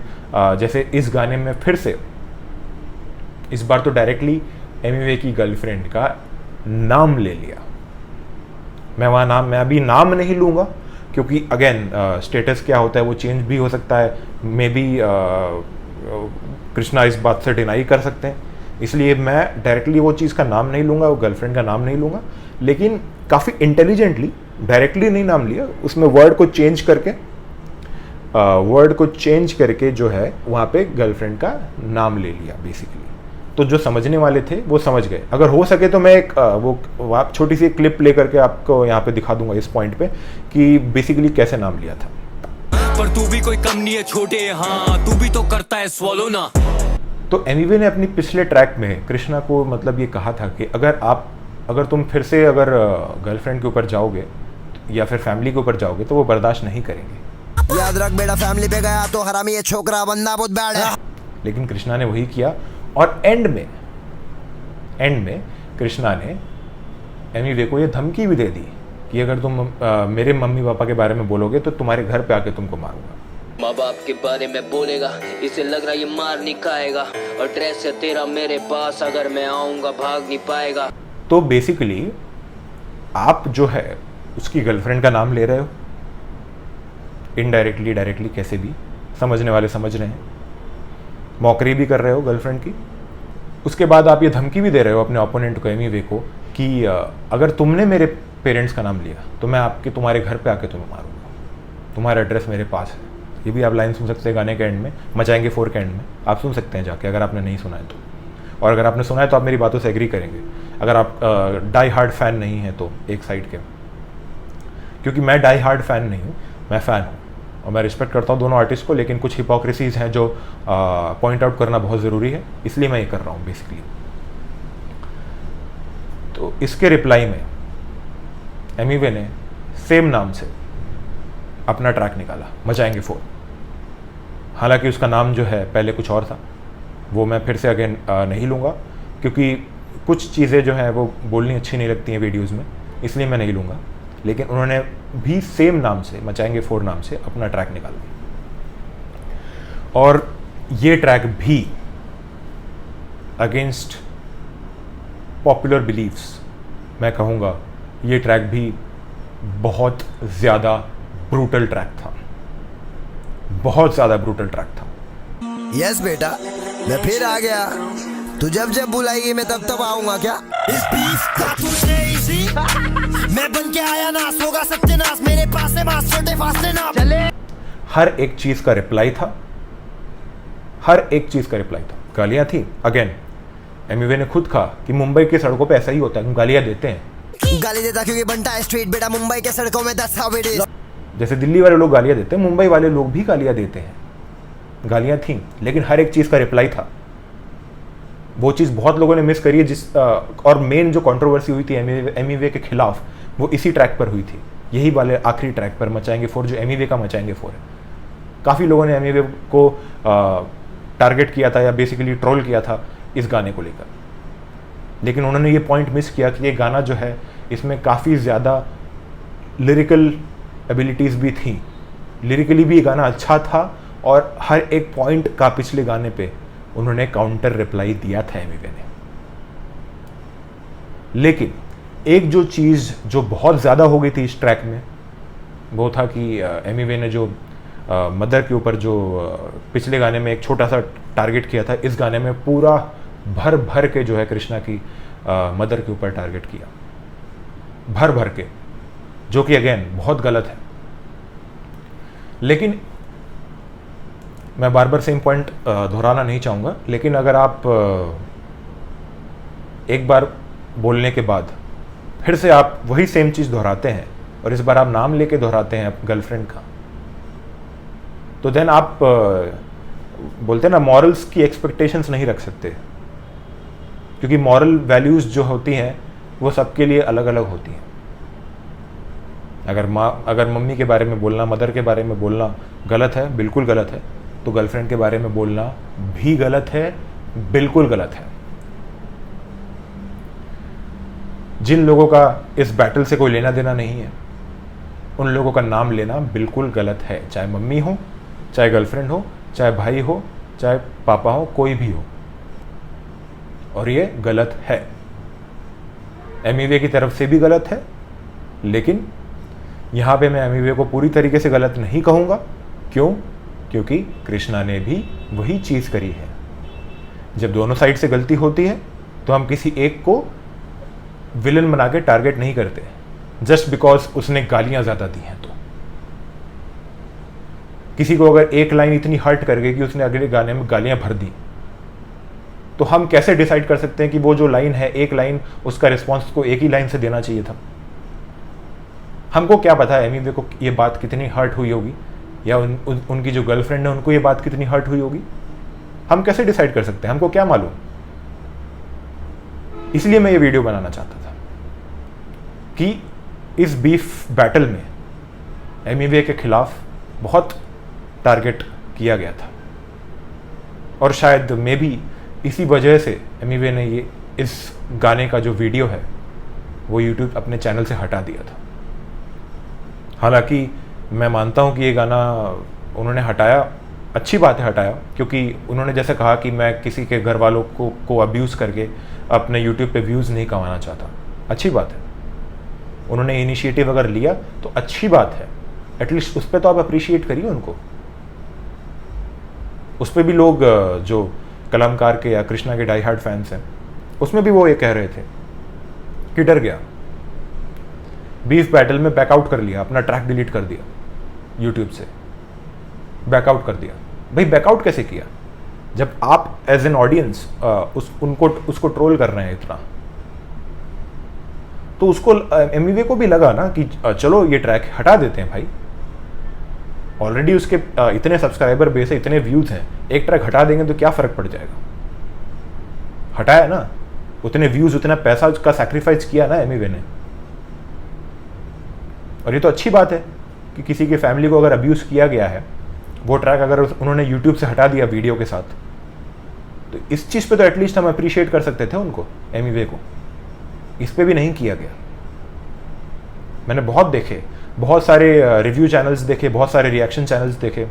जैसे इस गाने में फिर से इस बार तो डायरेक्टली एमिवे की गर्लफ्रेंड का नाम ले लिया। मैं अभी नाम नहीं लूँगा क्योंकि अगेन स्टेटस क्या होता है वो चेंज भी हो सकता है। मे बी कृष्णा इस बात से डिनाई कर सकते हैं इसलिए मैं डायरेक्टली वो चीज़ का नाम नहीं लूँगा, वो गर्लफ्रेंड का नाम नहीं लूँगा, लेकिन काफ़ी इंटेलिजेंटली, डायरेक्टली नहीं नाम लिया, उसमें वर्ड को चेंज करके जो है वहाँ पे गर्लफ्रेंड का नाम ले लिया बेसिकली। तो जो समझने वाले थे वो समझ गए। अगर हो सके तो मैं एक वो छोटी सी क्लिप ले करके आपको यहाँ पे दिखा दूंगा इस पॉइंट पे कि बेसिकली कैसे नाम लिया था। पर तू भी कोई कम नहीं है छोटे, हाँ तू भी तो करता है स्वॉलो ना। तो एमिवे ने अपनी पिछले ट्रैक में कृष्णा को मतलब ये कहा था कि अगर तुम फिर से अगर गर्लफ्रेंड के ऊपर जाओगे या फिर फैमिली के ऊपर जाओगे तो वो बर्दाश्त नहीं करेंगे। याद रख बेटा, फैमिली पे गया तो हरामी ये छोकरा बंदा बहुत बैड है। लेकिन कृष्णा ने वही किया और एंड में कृष्णा ने एमिवे को ये धमकी भी दे दी कि अगर तुम मेरे मम्मी पापा के बारे में बोलोगे तो तुम्हारे घर पे आके तुमको मारूंगा। माँ बाप के बारे में बोलेगा, इसे लग रहा ये मार नहीं खाएगा, और ड्रेस है तेरा मेरे पास, अगर मैं आऊंगा भाग नहीं पाएगा। तो बेसिकली आप जो है उसकी गर्लफ्रेंड का नाम ले रहे हो, इनडायरेक्टली डायरेक्टली कैसे भी, समझने वाले समझ रहे हैं, मौकरी भी कर रहे हो गर्लफ्रेंड की। उसके बाद आप ये धमकी भी दे रहे हो अपने ओपोनेंट को, एमिवे को, कि अगर तुमने मेरे पेरेंट्स का नाम लिया तो मैं तुम्हारे घर पे आके तुम्हें मारूंगा, तुम्हारा एड्रेस मेरे पास है। ये भी आप लाइन सुन सकते हैं गाने के एंड में, मचाएंगे 4 के एंड में, आप सुन सकते हैं जाके अगर आपने नहीं सुना है तो। और अगर आपने सुना है तो आप मेरी बातों से एग्री करेंगे, अगर आप डाई हार्ड फैन नहीं है तो एक साइड के, क्योंकि मैं डाई हार्ड फैन नहीं हूँ, मैं फ़ैन हूँ और मैं रिस्पेक्ट करता हूँ दोनों आर्टिस्ट को, लेकिन कुछ हिपोक्रेसीज हैं जो पॉइंट आउट करना बहुत ज़रूरी है, इसलिए मैं ये कर रहा हूँ बेसिकली। तो इसके रिप्लाई में एमिवे ने सेम नाम से अपना ट्रैक निकाला, मचाएंगे 4। हालांकि उसका नाम जो है पहले कुछ और था, वो मैं फिर से अगेन नहीं लूँगा, क्योंकि कुछ चीज़ें जो हैं वो बोलनी अच्छी नहीं लगती हैं वीडियोस में, इसलिए मैं नहीं लूँगा। लेकिन उन्होंने भी सेम नाम से, मचाएंगे 4 नाम से अपना ट्रैक निकाला, और ये ट्रैक भी अगेंस्ट पॉपुलर बिलीव्स, मैं कहूँगा ये ट्रैक भी बहुत ज़्यादा ब्रूटल ट्रैक था, बहुत ज़्यादा ब्रूटल ट्रैक था। यस बेटा, मैं फिर आ गया, तू जब जब बुलाएगी मैं तब आऊंगा क्या? इस बीफ का तुझे इजी, मैं बन के आया नास, होगा सत्यानाश, मेरे पास है मास, छोटे फासले ना चले। हर एक चीज़ का रिप्लाई था, हर एक चीज़ का रिप्लाई था। गालियाँ थी, अगेन एमिवे ने खुद कहा कि मुंबई की सड़कों पे ऐसा ही होता है, हम गालियाँ देते हैं। गाली देता क्योंकि बनता है स्ट्रीट बेटा, मुंबई के सड़कों में 10 हाउ इट इज। जैसे दिल्ली वाले लोग गालियाँ देते हैं, मुंबई वाले लोग भी गालियाँ देते हैं। गालियाँ थीं, लेकिन हर एक चीज़ का रिप्लाई था। वो चीज़ बहुत लोगों ने मिस करी है, और मेन जो कंट्रोवर्सी हुई थी एमिवे के खिलाफ, वो इसी ट्रैक पर हुई थी, यही वाले आखिरी ट्रैक पर, मचाएंगे 4, जो एमिवे का मचाएंगे 4 है। काफ़ी लोगों ने एमिवे को टारगेट किया था या बेसिकली ट्रोल किया था इस गाने को लेकर, लेकिन उन्होंने ये पॉइंट मिस किया कि ये गाना जो है इसमें काफ़ी ज़्यादा लिरिकल एबिलिटीज़ भी थी, लिरिकली भी ये गाना अच्छा था, और हर एक पॉइंट का पिछले गाने पे उन्होंने काउंटर रिप्लाई दिया था एमिवे ने। लेकिन एक जो चीज़ जो बहुत ज़्यादा हो गई थी इस ट्रैक में, वो था कि एमिवे ने जो मदर के ऊपर जो पिछले गाने में एक छोटा सा टारगेट किया था, इस गाने में पूरा भर भर के जो है कृष्णा की मदर के ऊपर टारगेट किया, भर भर के, जो कि अगेन बहुत गलत है। लेकिन मैं बार बार सेम पॉइंट दोहराना नहीं चाहूँगा, लेकिन अगर आप एक बार बोलने के बाद फिर से आप वही सेम चीज़ दोहराते हैं, और इस बार आप नाम लेके दोहराते हैं गर्लफ्रेंड का, तो देन आप बोलते हैं ना, मॉरल्स की एक्सपेक्टेशंस नहीं रख सकते, क्योंकि मॉरल वैल्यूज़ जो होती हैं वो सबके लिए अलग अलग होती हैं। अगर मम्मी के बारे में बोलना, मदर के बारे में बोलना गलत है, बिल्कुल गलत है, तो गर्लफ्रेंड के बारे में बोलना भी गलत है, बिल्कुल गलत है। जिन लोगों का इस बैटल से कोई लेना देना नहीं है, उन लोगों का नाम लेना बिल्कुल गलत है, चाहे मम्मी हो, चाहे गर्लफ्रेंड हो, चाहे भाई हो, चाहे पापा हो, कोई भी हो, और ये गलत है। एमिवे की तरफ से भी गलत है, लेकिन यहाँ पे मैं एमिवे को पूरी तरीके से गलत नहीं कहूँगा। क्यों? क्योंकि कृष्णा ने भी वही चीज़ करी है। जब दोनों साइड से गलती होती है तो हम किसी एक को विलन बना के टारगेट नहीं करते जस्ट बिकॉज उसने गालियां ज़्यादा दी हैं। तो किसी को अगर एक लाइन इतनी हर्ट कर गई कि उसने अगले गाने में गालियां भर दी, तो हम कैसे डिसाइड कर सकते हैं कि वो जो लाइन है, एक लाइन, उसका रिस्पॉन्स को एक ही लाइन से देना चाहिए था? हमको क्या पता है एमिवे को ये बात कितनी हर्ट हुई होगी, या उनकी जो गर्लफ्रेंड है उनको ये बात कितनी हर्ट हुई होगी? हम कैसे डिसाइड कर सकते हैं? हमको क्या मालूम? इसलिए मैं ये वीडियो बनाना चाहता था कि इस बीफ बैटल में एमिवे के खिलाफ बहुत टारगेट किया गया था, और शायद मे बी इसी वजह से एमिवे ने ये इस गाने का जो वीडियो है वो यूट्यूब अपने चैनल से हटा दिया था। हालांकि मैं मानता हूँ कि ये गाना उन्होंने हटाया, अच्छी बात है हटाया, क्योंकि उन्होंने जैसे कहा कि मैं किसी के घर वालों को अब्यूज़ करके अपने यूट्यूब पे व्यूज़ नहीं कमाना चाहता। अच्छी बात है, उन्होंने इनिशिएटिव अगर लिया तो अच्छी बात है, एटलीस्ट उस पर तो आप अप्रिशिएट करिए उनको। उस पर भी लोग जो कलामकार के या कृष्णा के डाई हार्ड फैंस हैं, उसमें भी वो ये कह रहे थे कि डर गया, बीफ बैटल में बैकआउट कर लिया, अपना ट्रैक डिलीट कर दिया, यूट्यूब से बैकआउट कर दिया। भाई बैकआउट कैसे किया जब आप एज एन ऑडियंस उसको ट्रोल कर रहे हैं इतना? तो उसको एमिवे को भी लगा ना कि चलो ये ट्रैक हटा देते हैं भाई, ऑलरेडी उसके इतने सब्सक्राइबर बेस है, इतने व्यूज हैं, एक ट्रैक हटा देंगे तो क्या फर्क पड़ जाएगा? हटाया ना, उतने व्यूज, उतना पैसा का सैक्रिफाइस किया ना एमिवे ने। और ये तो अच्छी बात है कि किसी की फैमिली को अगर अब्यूज किया गया है, वो ट्रैक अगर उन्होंने यूट्यूब से हटा दिया वीडियो के साथ, तो इस चीज़ पे तो एटलीस्ट हम अप्रिशिएट कर सकते थे उनको, एमिवे को। इस पे भी नहीं किया गया। मैंने बहुत देखे, बहुत सारे रिव्यू चैनल्स देखे, बहुत सारे रिएक्शन चैनल्स देखे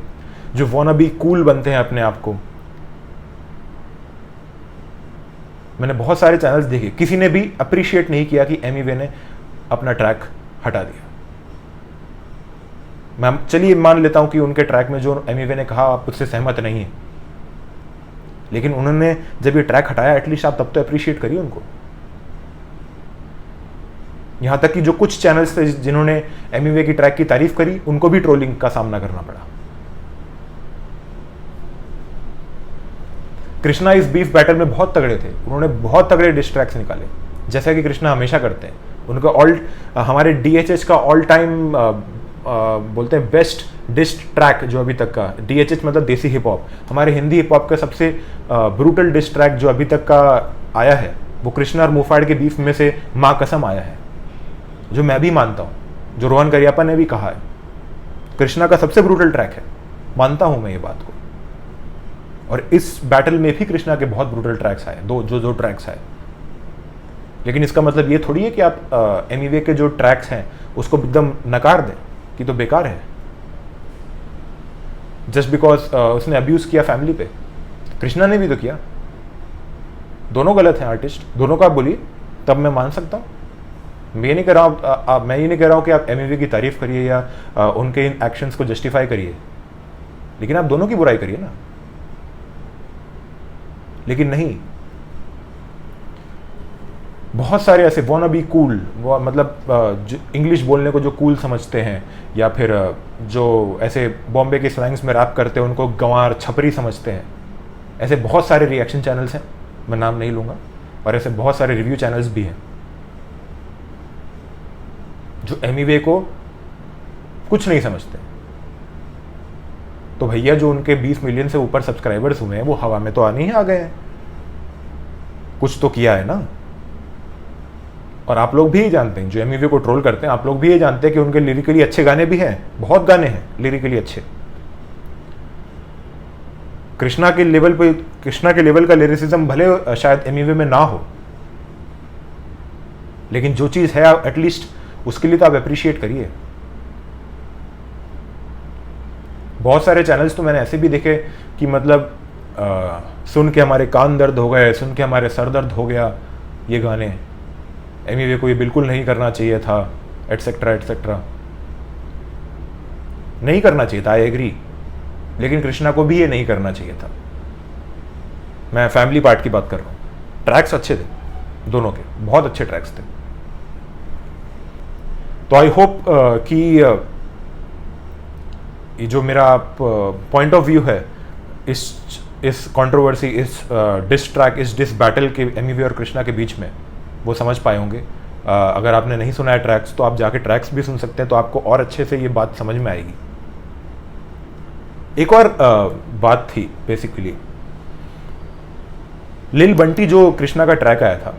जो वाना बी कूल बनते हैं अपने आप को। मैंने बहुत सारे चैनल्स देखे, किसी ने भी अप्रिशिएट नहीं किया कि एमिवे ने अपना ट्रैक हटा दिया। मैं चलिए मान लेता हूं कि उनके ट्रैक में जो एमिवे ने कहा आप उससे सहमत नहीं है, लेकिन उन्होंने जब ये ट्रैक हटाया, एटलीस्ट आप तब तो अप्रिशिएट करिए उनको। यहां तक कि जो कुछ चैनल्स थे जिन्होंने एमिवे की ट्रैक की तारीफ करी, उनको भी ट्रोलिंग का सामना करना पड़ा। कृष्णा इस बीफ बैटल में बहुत तगड़े थे, उन्होंने बहुत तगड़े डिस ट्रैक्स निकाले, जैसा कि कृष्णा हमेशा करते हैं। उनका हमारे DHH का ऑल टाइम बोलते हैं बेस्ट डिस ट्रैक जो अभी तक का, DHH मतलब देसी हिप हॉप, हमारे हिंदी हिप हॉप का सबसे ब्रूटल डिस ट्रैक जो अभी तक का आया है, वो कृष्णा और मुफाड़ के बीफ में से माँ कसम आया है, जो मैं भी मानता हूँ, जो रोहन करियप्पा ने भी कहा है, कृष्णा का सबसे ब्रूटल ट्रैक है। मानता हूँ मैं ये बात को। और इस बैटल में भी कृष्णा के बहुत ब्रूटल ट्रैक्स आए, दो ट्रैक्स आए। लेकिन इसका मतलब ये थोड़ी है कि आप एमिवे के जो ट्रैक्स हैं उसको एकदम नकार दें कि तो बेकार है, जस्ट बिकॉज उसने अब्यूज किया फैमिली पे। कृष्णा ने भी तो किया। दोनों गलत हैं आर्टिस्ट, दोनों का आप बोलिए, तब मैं मान सकता हूँ। मैं ये नहीं कह रहा हूँ कि आप एमिवे की तारीफ करिए या उनके इन एक्शंस को जस्टिफाई करिए, लेकिन आप दोनों की बुराई करिए ना। लेकिन नहीं, बहुत सारे ऐसे वाना बी कूल, मतलब इंग्लिश बोलने को जो कूल समझते हैं, या फिर जो ऐसे बॉम्बे के स्लैंग्स में रैप करते हैं उनको गंवार छपरी समझते हैं, ऐसे बहुत सारे रिएक्शन चैनल्स हैं, मैं नाम नहीं लूँगा, और ऐसे बहुत सारे रिव्यू चैनल्स भी हैं जो एमिवे को कुछ नहीं समझते। तो भैया जो उनके 20 मिलियन से ऊपर सब्सक्राइबर्स हुए हैं वो हवा में तो आने ही आ गए हैं, कुछ तो किया है ना। और आप लोग भी ये जानते हैं, जो एमिवे को ट्रोल करते हैं, आप लोग भी ये जानते हैं कि उनके लिरिकली अच्छे गाने भी हैं, बहुत गाने हैं लिरिकली अच्छे। कृष्णा के लेवल का लिरिसिज्म भले शायद एमिवे में ना हो, लेकिन जो चीज़ है एटलीस्ट उसके लिए तो आप अप्रिशिएट करिए। बहुत सारे चैनल्स तो मैंने ऐसे भी देखे कि मतलब सुन के हमारे कान दर्द हो गए, सुन के हमारे सर दर्द हो गया, ये गाने एमिवे को ये बिल्कुल नहीं करना चाहिए था, एटसेट्रा एटसेट्रा। नहीं करना चाहिए था, आई एग्री, लेकिन कृष्णा को भी ये नहीं करना चाहिए था। मैं फैमिली पार्ट की बात कर रहा हूँ, ट्रैक्स अच्छे थे दोनों के, बहुत अच्छे ट्रैक्स थे। तो आई होप कि ये जो मेरा पॉइंट ऑफ व्यू है इस कंट्रोवर्सी, इस डिस ट्रैक, इस डिस बैटल के एमईवी और कृष्णा के बीच में, वो समझ पाए होंगे। अगर आपने नहीं सुना है ट्रैक्स तो आप जाके ट्रैक्स भी सुन सकते हैं, तो आपको और अच्छे से ये बात समझ में आएगी। एक और बात थी बेसिकली, लिल बंटी जो कृष्णा का ट्रैक आया था,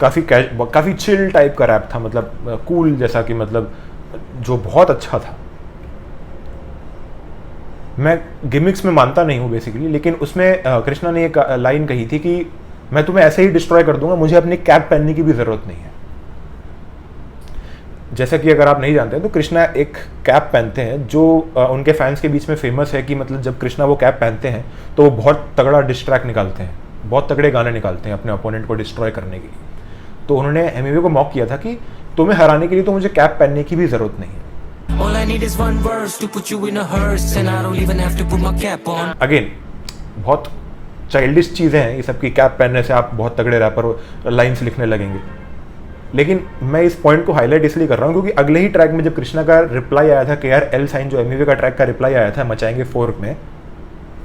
काफ़ी चिल टाइप का रैप था, मतलब कूल जैसा कि, मतलब जो बहुत अच्छा था। मैं गिमिक्स में मानता नहीं हूँ बेसिकली, लेकिन उसमें कृष्णा ने एक लाइन कही थी कि मैं तुम्हें ऐसे ही डिस्ट्रॉय कर दूंगा, मुझे अपनी कैप पहनने की भी ज़रूरत नहीं है। जैसा कि अगर आप नहीं जानते हैं तो कृष्णा एक कैप पहनते हैं जो उनके फैंस के बीच में फेमस है कि मतलब जब कृष्णा वो कैप पहनते हैं तो वो बहुत तगड़ा डिस्ट्रैक्ट निकालते हैं, बहुत तगड़े गाने निकालते हैं अपने अपोनेंट को डिस्ट्रॉय करने के लिए। तो उन्होंने एमईवी को मॉक किया था कि तुम्हें हराने के लिए तो मुझे कैप पहनने की भी ज़रूरत नहीं है। All I need is one verse to put you in a hearse and I don't even have to put my cap on. Again बहुत चाइल्डिश चीज़ें हैं ये सब की, कैप पहनने से आप बहुत तगड़े रैपर लाइंस लिखने लगेंगे। लेकिन मैं इस पॉइंट को हाईलाइट इसलिए कर रहा हूँ क्योंकि अगले ही ट्रैक में जब कृष्णा का रिप्लाई आया था KR L साइन, जो एमईवी का ट्रैक का रिप्लाई आया था मचाएंगे 4 में,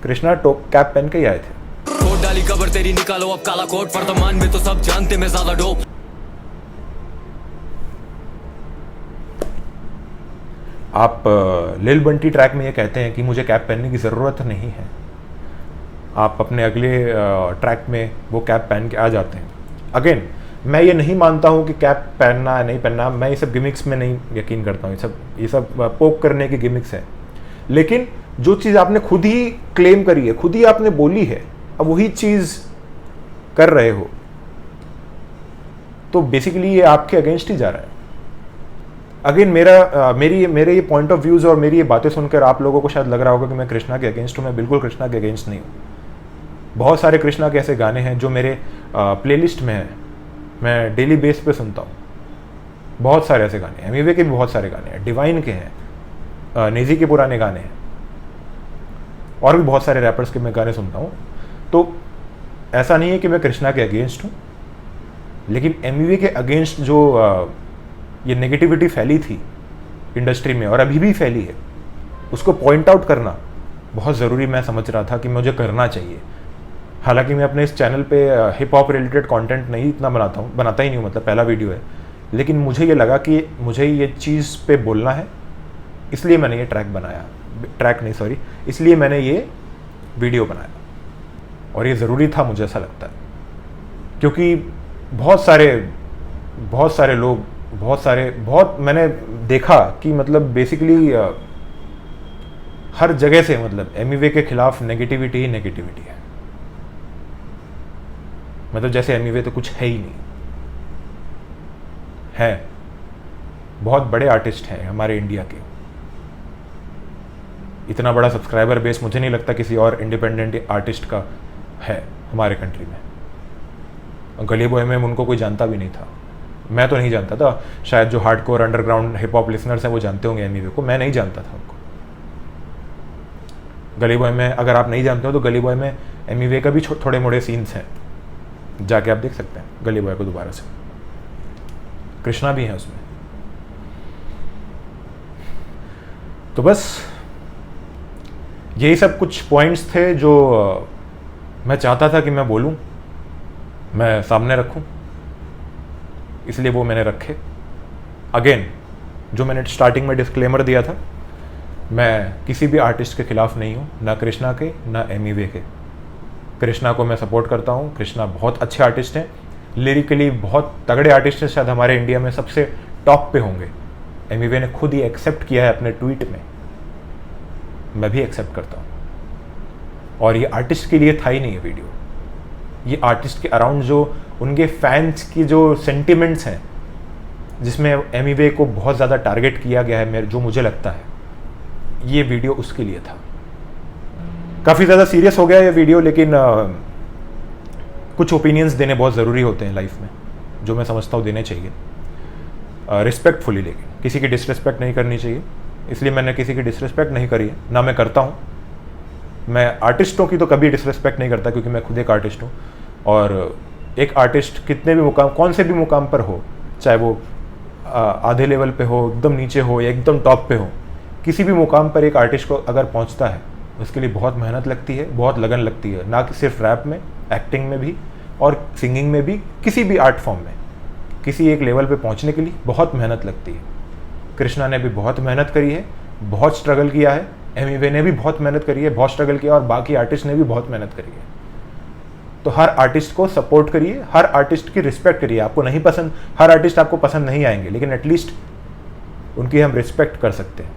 कृष्णा कैप पहन के ही आए थे। कोट डाली कबर तेरी, निकालो अब काला कोट, वर्तमान में तो सब जानते मैं ज्यादा डोप। आप लिल बंटी ट्रैक में ये कहते हैं कि मुझे कैप पहनने की ज़रूरत नहीं है, आप अपने अगले ट्रैक में वो कैप पहन के आ जाते हैं। अगेन मैं ये नहीं मानता हूँ कि कैप पहनना है नहीं पहनना, मैं ये सब गिमिक्स में नहीं यकीन करता हूँ, ये सब पोक करने की गिमिक्स है। लेकिन जो चीज़ आपने खुद ही क्लेम करी है, खुद ही आपने बोली है, अब वही चीज़ कर रहे हो तो बेसिकली ये आपके अगेंस्ट ही जा रहा है। अगेन मेरे ये पॉइंट ऑफ व्यूज़ और मेरी ये बातें सुनकर आप लोगों को शायद लग रहा होगा कि मैं कृष्णा के अगेंस्ट हूँ। मैं बिल्कुल कृष्णा के अगेंस्ट नहीं हूँ। बहुत सारे कृष्णा के ऐसे गाने हैं जो मेरे प्लेलिस्ट में हैं, मैं डेली बेस पे सुनता हूँ। बहुत सारे ऐसे गाने हैं, एमईवी के भी बहुत सारे गाने हैं, डिवाइन के हैं, नेजी के पुराने गाने हैं, और भी बहुत सारे रैपर्स के मैं गाने सुनता हूँ। तो ऐसा नहीं है कि मैं कृष्णा के अगेंस्ट हूँ, लेकिन एमईवी के अगेंस्ट जो ये नेगेटिविटी फैली थी इंडस्ट्री में और अभी भी फैली है, उसको पॉइंट आउट करना बहुत ज़रूरी मैं समझ रहा था कि मुझे करना चाहिए। हालांकि मैं अपने इस चैनल पे हिप हॉप रिलेटेड कंटेंट नहीं इतना बनाता ही नहीं हूँ, मतलब पहला वीडियो है, लेकिन मुझे ये लगा कि मुझे ये चीज़ पे बोलना है, इसलिए मैंने ये इसलिए मैंने ये वीडियो बनाया। और ये ज़रूरी था, मुझे ऐसा लगता है, क्योंकि बहुत सारे लोग मैंने देखा कि मतलब बेसिकली हर जगह से मतलब एमईवी के खिलाफ नेगेटिविटी ही नेगेटिविटी है। मतलब जैसे एमईवी तो कुछ है ही नहीं है। बहुत बड़े आर्टिस्ट हैं हमारे इंडिया के, इतना बड़ा सब्सक्राइबर बेस मुझे नहीं लगता किसी और इंडिपेंडेंट आर्टिस्ट का है हमारे कंट्री में। गली बॉय में उनको कोई जानता भी नहीं था, मैं तो नहीं जानता था, शायद जो hardcore underground hip hop listeners हैं वो जानते होंगे एमईवी को, मैं नहीं जानता था उनको। गली बॉय में अगर आप नहीं जानते हो तो गली बॉय में एमईवी का भी थोड़े मोड़े सीन्स हैं, जाके आप देख सकते हैं गली बॉय को दोबारा से। कृष्णा भी है उसमें। तो बस यही सब कुछ पॉइंट्स थे जो मैं चाहता था कि मैं बोलूं, मैं सामने रखूं, इसलिए वो मैंने रखे। अगेन जो मैंने स्टार्टिंग में डिस्क्लेमर दिया था, मैं किसी भी आर्टिस्ट के खिलाफ नहीं हूँ, ना कृष्णा के ना एमईवी के। कृष्णा को मैं सपोर्ट करता हूँ, कृष्णा बहुत अच्छे आर्टिस्ट हैं, लिरिकली बहुत तगड़े आर्टिस्ट हैं, शायद हमारे इंडिया में सबसे टॉप पे होंगे। एमईवी ने खुद ही एक्सेप्ट किया है अपने ट्वीट में, मैं भी एक्सेप्ट करता हूँ। और ये आर्टिस्ट के लिए था ही नहीं ये वीडियो, ये आर्टिस्ट के अराउंड जो उनके फैंस की जो सेंटिमेंट्स हैं, जिसमें एमईवी को बहुत ज़्यादा टारगेट किया गया है, जो मुझे लगता है ये वीडियो उसके लिए था। काफ़ी ज़्यादा सीरियस हो गया ये वीडियो, लेकिन कुछ ओपिनियंस देने बहुत ज़रूरी होते हैं लाइफ में, जो मैं समझता हूँ देने चाहिए रिस्पेक्टफुली, लेकिन किसी की डिसरिस्पेक्ट नहीं करनी चाहिए। इसलिए मैंने किसी की डिसरिस्पेक्ट नहीं करी है, ना मैं करता हूँ। मैं आर्टिस्टों की तो कभी डिसरिस्पेक्ट नहीं करता, क्योंकि मैं खुद एक आर्टिस्ट हूँ। और एक आर्टिस्ट कितने भी मुकाम, कौन से भी मुकाम पर हो, चाहे वो आधे लेवल पे हो, एकदम नीचे हो या एकदम टॉप पे हो, किसी भी मुकाम पर एक आर्टिस्ट को अगर पहुंचता है, उसके लिए बहुत मेहनत लगती है, बहुत लगन लगती है, ना कि सिर्फ रैप में, एक्टिंग में भी और सिंगिंग में भी, किसी भी आर्ट फॉर्म में किसी एक लेवल पे पहुंचने के लिए बहुत मेहनत लगती है। कृष्णा ने भी बहुत मेहनत करी है, बहुत स्ट्रगल किया है, एमिवे ने भी बहुत मेहनत करी है, बहुत स्ट्रगल किया, और बाकी आर्टिस्ट ने भी बहुत मेहनत करी है। तो हर आर्टिस्ट को सपोर्ट करिए, हर आर्टिस्ट की रिस्पेक्ट करिए। आपको नहीं पसंद, हर आर्टिस्ट आपको पसंद नहीं आएंगे, लेकिन एटलीस्ट उनकी हम रिस्पेक्ट कर सकते हैं।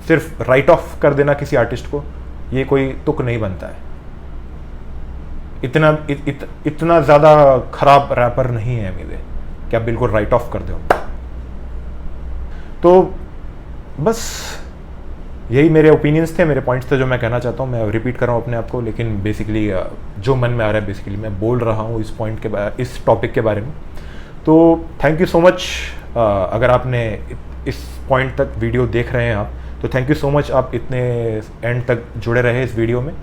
सिर्फ राइट ऑफ कर देना किसी आर्टिस्ट को, ये कोई तुक नहीं बनता है। इतना ज़्यादा खराब रैपर नहीं है एमिवे कि आप बिल्कुल राइट ऑफ कर दो। तो बस यही मेरे ओपिनियंस थे, मेरे पॉइंट्स थे जो मैं कहना चाहता हूँ। मैं रिपीट कर रहा हूँ अपने आप को, लेकिन बेसिकली जो मन में आ रहा है बेसिकली मैं बोल रहा हूँ इस पॉइंट के इस टॉपिक के बारे में। तो थैंक यू सो मच। अगर आपने इस पॉइंट तक वीडियो देख रहे हैं आप, तो थैंक यू सो मच, आप इतने एंड तक जुड़े रहे इस वीडियो में।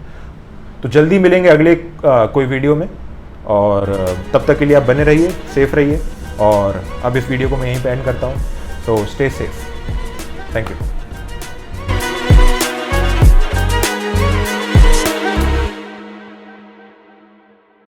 तो जल्दी मिलेंगे अगले कोई वीडियो में, और तब तक के लिए आप बने रहिए, सेफ रहिए। और अब इस वीडियो को मैं यहीं पे एंड करता हूँ। तो स्टे सेफ, थैंक यू।